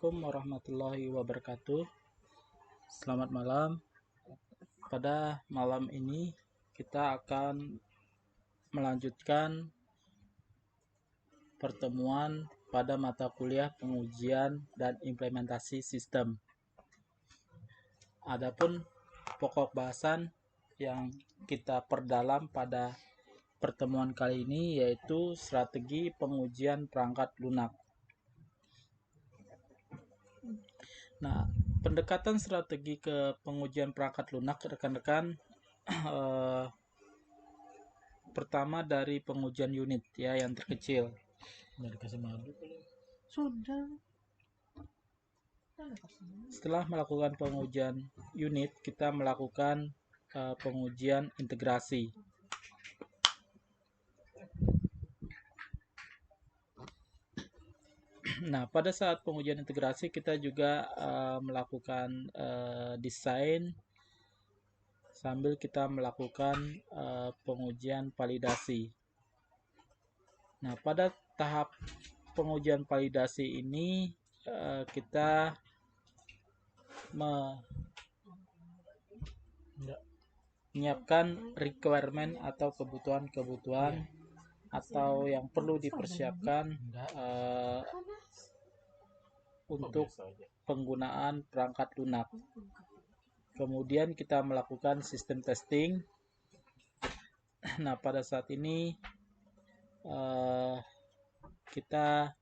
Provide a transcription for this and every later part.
Assalamualaikum warahmatullahi wabarakatuh. Selamat malam. Pada malam ini kita akan melanjutkan pertemuan pada mata kuliah pengujian dan implementasi sistem. Adapun pokok bahasan yang kita perdalam pada pertemuan kali ini yaitu strategi pengujian perangkat lunak. Nah, pendekatan strategi ke pengujian perangkat lunak rekan-rekan pertama dari pengujian unit ya yang terkecil. Nggak dikasih madu sudah. Setelah melakukan pengujian unit, kita melakukan pengujian integrasi. Nah, pada saat pengujian integrasi kita juga melakukan desain sambil kita melakukan pengujian validasi. Nah, pada tahap pengujian validasi ini kita menyiapkan requirement atau kebutuhan-kebutuhan atau yang perlu dipersiapkan untuk penggunaan perangkat lunak. Kemudian kita melakukan sistem testing. Nah, pada saat ini kita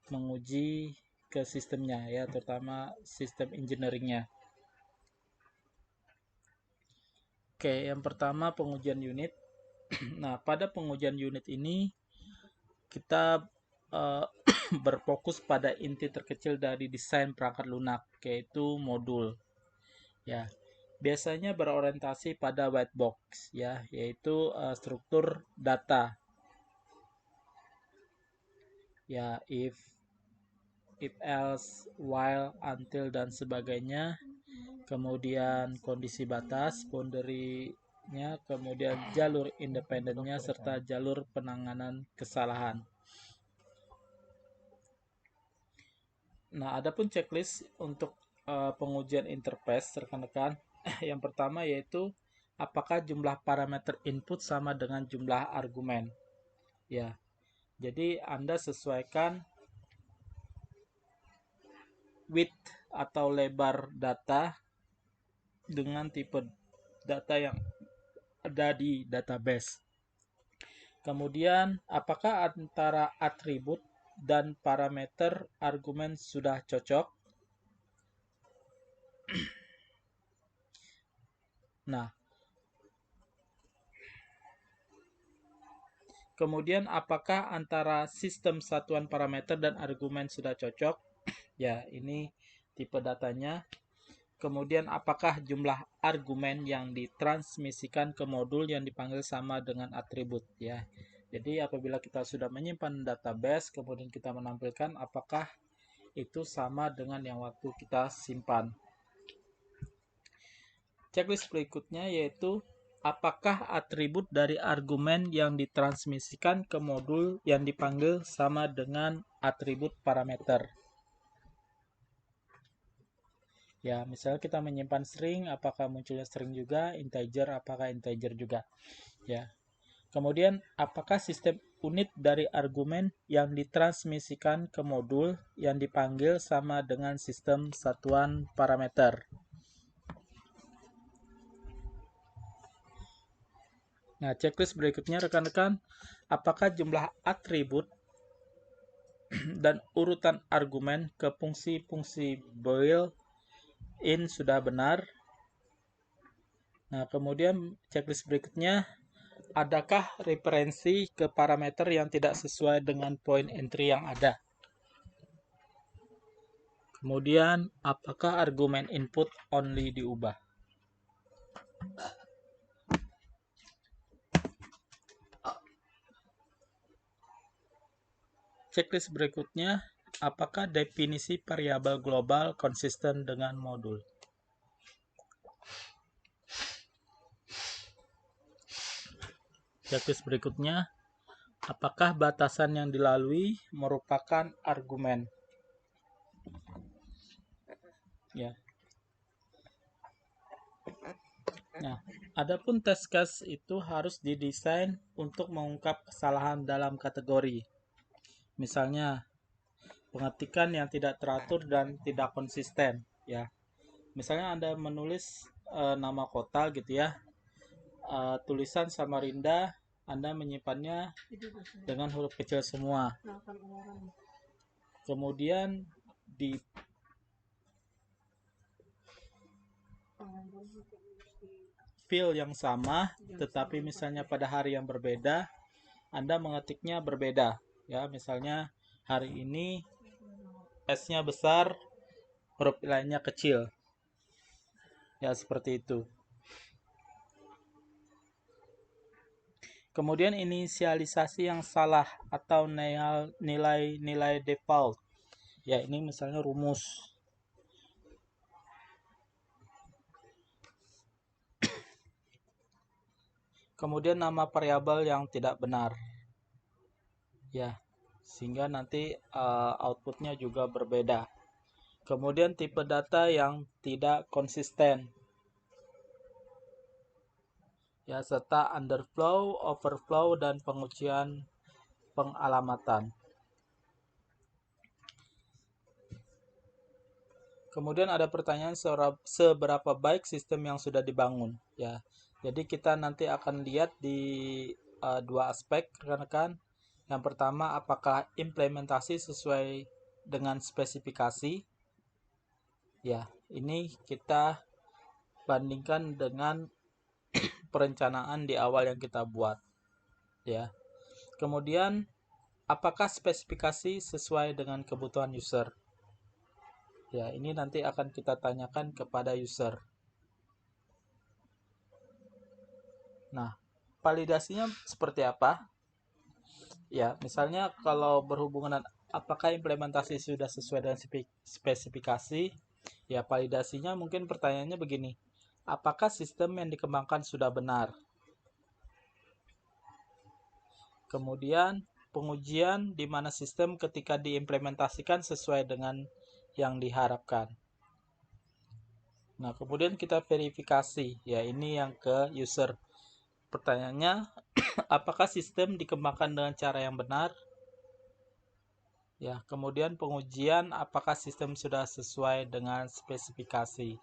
menguji ke sistemnya ya, terutama sistem engineeringnya. Oke, yang pertama pengujian unit. Nah, pada pengujian unit ini kita berfokus pada inti terkecil dari desain perangkat lunak, yaitu modul. Ya, biasanya berorientasi pada white box ya, yaitu struktur data. Ya, if else, while, until dan sebagainya. Kemudian kondisi batas, boundary-nya, kemudian jalur independennya serta jalur penanganan kesalahan. Nah, adapun checklist untuk pengujian interface rekan-rekan. Yang pertama yaitu apakah jumlah parameter input sama dengan jumlah argumen. Ya. Jadi Anda sesuaikan width atau lebar data dengan tipe data yang ada di database. Kemudian apakah antara atribut dan parameter argumen sudah cocok? Nah, kemudian apakah antara sistem satuan parameter dan argumen sudah cocok? Ya, ini tipe datanya. Kemudian apakah jumlah argumen yang ditransmisikan ke modul yang dipanggil sama dengan atribut ya. Jadi apabila kita sudah menyimpan database kemudian kita menampilkan apakah itu sama dengan yang waktu kita simpan. Checklist berikutnya yaitu apakah atribut dari argumen yang ditransmisikan ke modul yang dipanggil sama dengan atribut parameter. Ya, misalnya kita menyimpan string, apakah munculnya string juga, integer, apakah integer juga. Ya. Kemudian, apakah sistem unit dari argumen yang ditransmisikan ke modul yang dipanggil sama dengan sistem satuan parameter. Nah, checklist berikutnya rekan-rekan, apakah jumlah atribut dan urutan argumen ke fungsi-fungsi built-in sudah benar. Nah, kemudian checklist berikutnya, adakah referensi ke parameter yang tidak sesuai dengan point entry yang ada? Kemudian, apakah argumen input only diubah? Checklist berikutnya, apakah definisi variabel global konsisten dengan modul? Checklist berikutnya, apakah batasan yang dilalui merupakan argumen? ya. Nah, adapun test case itu harus didesain untuk mengungkap kesalahan dalam kategori. Misalnya, pengetikan yang tidak teratur dan tidak konsisten, ya. Misalnya Anda menulis nama kota gitu ya, tulisan Samarinda, Anda menyimpannya dengan huruf kecil semua. Kemudian di field yang sama, tetapi misalnya pada hari yang berbeda, Anda mengetiknya berbeda. Ya, misalnya hari ini S-nya besar, huruf lainnya kecil. Ya, seperti itu. Kemudian inisialisasi yang salah atau nilai-nilai default. Ya, ini misalnya rumus. Kemudian nama variabel yang tidak benar. Ya, sehingga nanti outputnya juga berbeda. Kemudian tipe data yang tidak konsisten. Ya, serta underflow, overflow, dan pengujian pengalamatan. Kemudian ada pertanyaan seberapa baik sistem yang sudah dibangun. Ya, jadi kita nanti akan lihat di dua aspek, rekan-rekan. Yang pertama, apakah implementasi sesuai dengan spesifikasi. Ya, ini kita bandingkan dengan perencanaan di awal yang kita buat. Ya, kemudian apakah spesifikasi sesuai dengan kebutuhan user. Ya, ini nanti akan kita tanyakan kepada user. Nah, validasinya seperti apa? Ya, misalnya kalau berhubungan apakah implementasi sudah sesuai dengan spesifikasi? Ya, validasinya mungkin pertanyaannya begini. Apakah sistem yang dikembangkan sudah benar? Kemudian, pengujian di mana sistem ketika diimplementasikan sesuai dengan yang diharapkan. Nah, kemudian kita verifikasi. Ya, ini yang ke user. Pertanyaannya, apakah sistem dikembangkan dengan cara yang benar? Ya, kemudian pengujian apakah sistem sudah sesuai dengan spesifikasi.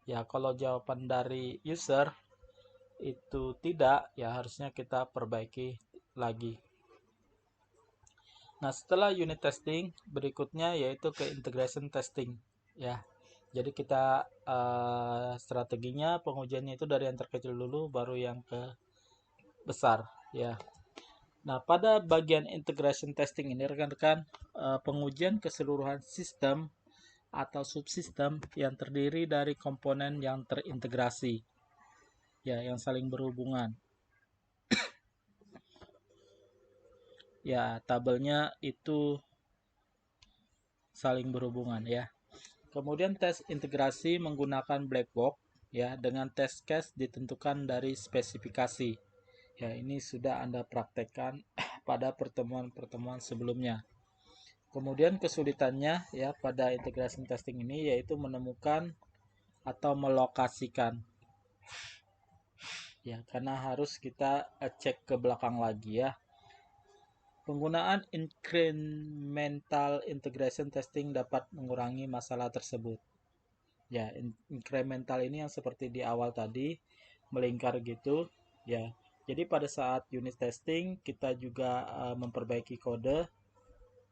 Ya, kalau jawaban dari user itu tidak, ya harusnya kita perbaiki lagi. Nah, setelah unit testing, berikutnya yaitu ke integration testing. Ya, jadi kita strateginya pengujiannya itu dari yang terkecil dulu, baru yang ke besar. Ya. Nah, pada bagian integration testing ini rekan-rekan, pengujian keseluruhan sistem atau subsistem yang terdiri dari komponen yang terintegrasi, ya, yang saling berhubungan. Ya, tabelnya itu saling berhubungan ya. Kemudian tes integrasi menggunakan black box ya, dengan test case ditentukan dari spesifikasi. Ya, ini sudah Anda praktekkan pada pertemuan-pertemuan sebelumnya. Kemudian kesulitannya ya pada integration testing ini yaitu menemukan atau melokasikan. Ya, karena harus kita cek ke belakang lagi ya. Penggunaan incremental integration testing dapat mengurangi masalah tersebut. Ya, incremental ini yang seperti di awal tadi melingkar gitu ya. Jadi pada saat unit testing kita juga memperbaiki kode,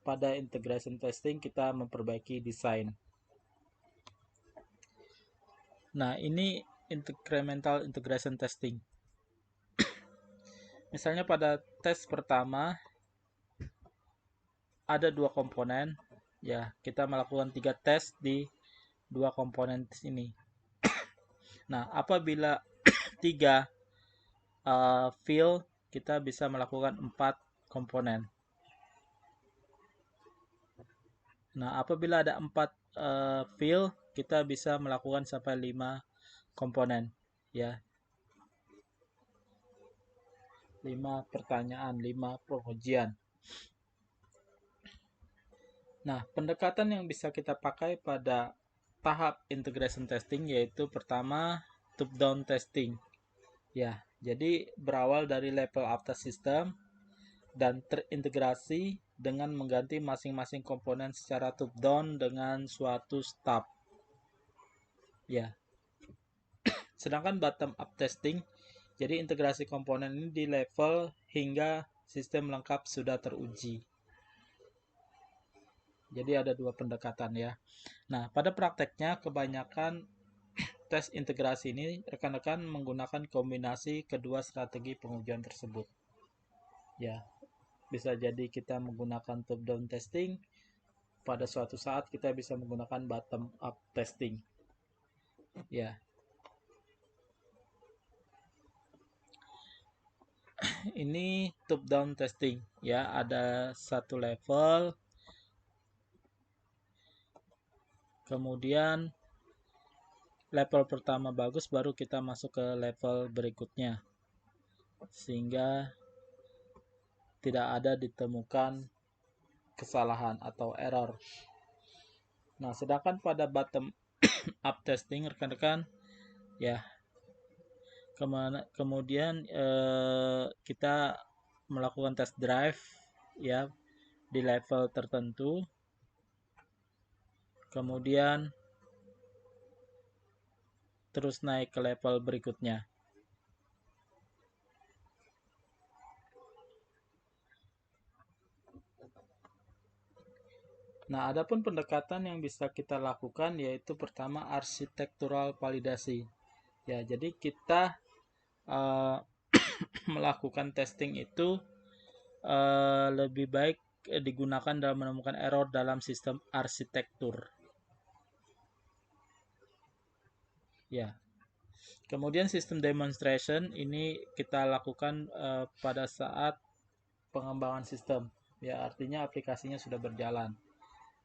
pada integration testing kita memperbaiki desain. Nah, ini incremental integration testing. Misalnya pada tes pertama ada dua komponen, ya kita melakukan 3 tes di dua komponen ini. Nah, apabila 3 field, kita bisa melakukan 4 komponen. Nah, apabila ada 4 field, kita bisa melakukan sampai 5 komponen, ya. 5 pertanyaan, 5 pengujian. Nah, pendekatan yang bisa kita pakai pada tahap integration testing yaitu pertama top-down testing. Ya, jadi berawal dari level atas sistem dan terintegrasi dengan mengganti masing-masing komponen secara top-down dengan suatu step. Ya, sedangkan bottom-up testing, jadi integrasi komponen ini di level hingga sistem lengkap sudah teruji. Jadi ada dua pendekatan ya. Nah, pada prakteknya kebanyakan tes integrasi ini rekan-rekan menggunakan kombinasi kedua strategi pengujian tersebut. Ya, bisa jadi kita menggunakan top down testing, pada suatu saat kita bisa menggunakan bottom up testing. Ya. Ini top down testing ya, ada satu level. Kemudian level pertama bagus, baru kita masuk ke level berikutnya. Sehingga tidak ada ditemukan kesalahan atau error. Nah, sedangkan pada bottom up testing rekan-rekan ya, kemudian kita melakukan test drive ya di level tertentu. Kemudian terus naik ke level berikutnya. Nah, adapun pendekatan yang bisa kita lakukan yaitu pertama arsitektural validasi. Ya, jadi kita melakukan testing itu lebih baik digunakan dalam menemukan error dalam sistem arsitektur. Ya. Kemudian sistem demonstration ini kita lakukan pada saat pengembangan sistem. Ya, artinya aplikasinya sudah berjalan.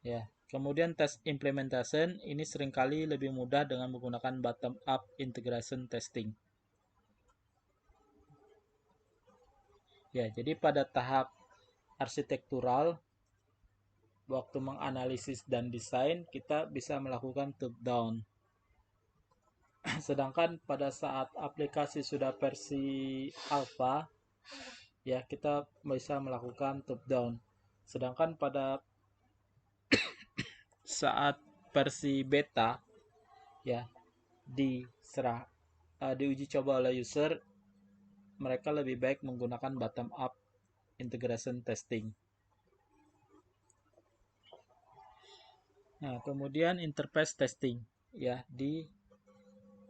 Ya. Kemudian test implementation ini seringkali lebih mudah dengan menggunakan bottom up integration testing. Ya, jadi pada tahap arsitektural, waktu menganalisis dan desain, kita bisa melakukan top down. Sedangkan pada saat aplikasi sudah versi alpha, ya kita bisa melakukan top down. Sedangkan pada saat versi beta, ya diuji coba oleh user, mereka lebih baik menggunakan bottom up integration testing. Nah, kemudian interface testing ya di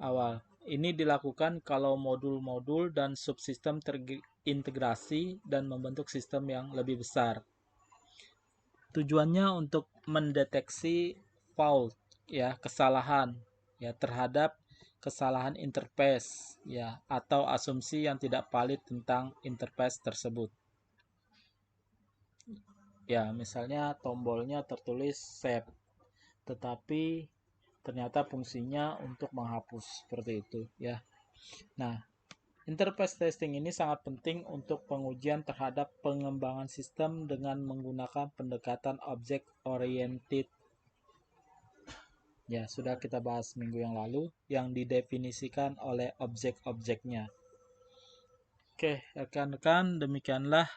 awal. Ini dilakukan kalau modul-modul dan subsistem terintegrasi dan membentuk sistem yang lebih besar. Tujuannya untuk mendeteksi fault ya, kesalahan ya terhadap kesalahan interface ya atau asumsi yang tidak valid tentang interface tersebut. Ya, misalnya tombolnya tertulis save tetapi ternyata fungsinya untuk menghapus, seperti itu ya. Nah, interface testing ini sangat penting untuk pengujian terhadap pengembangan sistem dengan menggunakan pendekatan object oriented. Ya, sudah kita bahas minggu yang lalu yang didefinisikan oleh objek-objeknya. Oke, rekan-rekan, demikianlah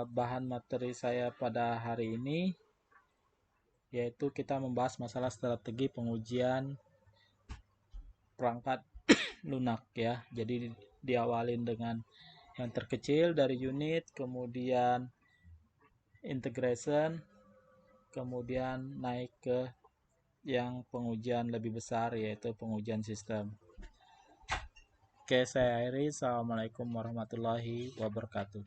bahan materi saya pada hari ini, yaitu kita membahas masalah strategi pengujian perangkat lunak ya. Jadi diawalin dengan yang terkecil dari unit, kemudian integration, kemudian naik ke yang pengujian lebih besar yaitu pengujian sistem. Oke, saya akhiri. Assalamualaikum warahmatullahi wabarakatuh.